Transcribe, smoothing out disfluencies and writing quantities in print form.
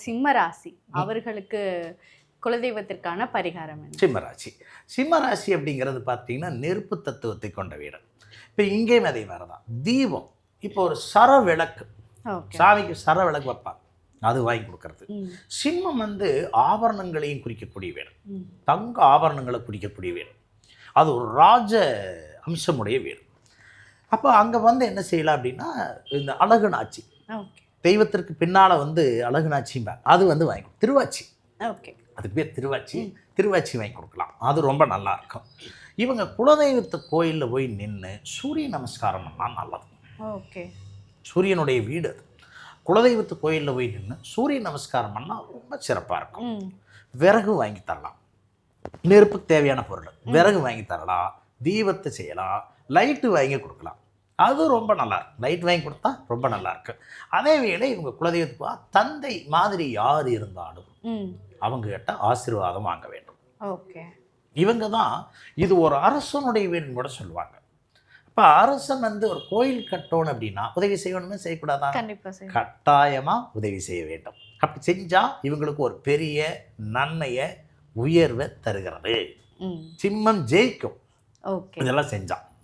சிம்ம ராசி அவர்களுக்கு குலதெய்வத்திற்கான பரிகாரம் என்ன? சிம்மராசி. சிம்மராசி அப்படிங்கிறது பார்த்தீங்கன்னா நெருப்பு தத்துவத்தை கொண்ட வீடு. இப்போ இங்கேயும் அதே மாதிரி தான். தீபம் இப்போ ஒரு சர விளக்கு, சாமிக்கு சர விளக்கு வைப்பாங்க, அது வாங்கி கொடுக்கறது. சிம்மம் வந்து ஆபரணங்களையும் குறிக்கக்கூடிய வீடு, தங்க ஆபரணங்களை குறிக்கக்கூடிய வீடு, அது ஒரு ராஜ அம்சமுடைய வீடு. அப்போ அங்கே வந்து என்ன செய்யலாம் அப்படின்னா இந்த அழகு நாச்சி, தெய்வத்திற்கு பின்னால் வந்து அழகு நாச்சிம்பாங்க, அது வந்து வாங்கி திருவாச்சி, அதுக்கு பேர் திருவாச்சி, திருவாச்சி வாங்கி கொடுக்கலாம், அது ரொம்ப நல்லா இருக்கும். இவங்க குலதெய்வத்து கோயிலில் போய் நின்று சூரிய நமஸ்காரம் பண்ணால் நல்லது. சூரியனுடைய வீடு அது. குலதெய்வத்து கோயிலில் போய் நின்று சூரிய நமஸ்காரம் பண்ணால் ரொம்ப சிறப்பாக இருக்கும். விறகு வாங்கி தரலாம், நெருப்புக்கு தேவையான பொருள் விறகு வாங்கி தரலாம், தீபத்தை செய்யலாம், லைட்டு வாங்கி கொடுக்கலாம், அது ரொம்ப நல்லா இருக்கும். லைட் வாங்கி கொடுத்தா ரொம்ப நல்லா இருக்கு. அதே வேளை இவங்க குலதெய்வத்துக்கு தந்தை மாதிரி யார் இருந்தாலும் அவங்க கிட்ட ஆசீர்வாதம் வாங்க வேண்டும். இவங்க தான் இது ஒரு அரசனுடைய வீடுன்னு கூட சொல்லுவாங்க. இப்போ அரசன் வந்து ஒரு கோயில் கட்டணும் அப்படின்னா உதவி செய்யணுமே, செய்யக்கூடாதா? கட்டாயமாக உதவி செய்ய வேண்டும். அப்படி செஞ்சால் இவங்களுக்கு ஒரு பெரிய நன்மையை உயர்வை தருகிறது. சிம்மம் ஜெயிக்கும் இதெல்லாம் செஞ்சான்.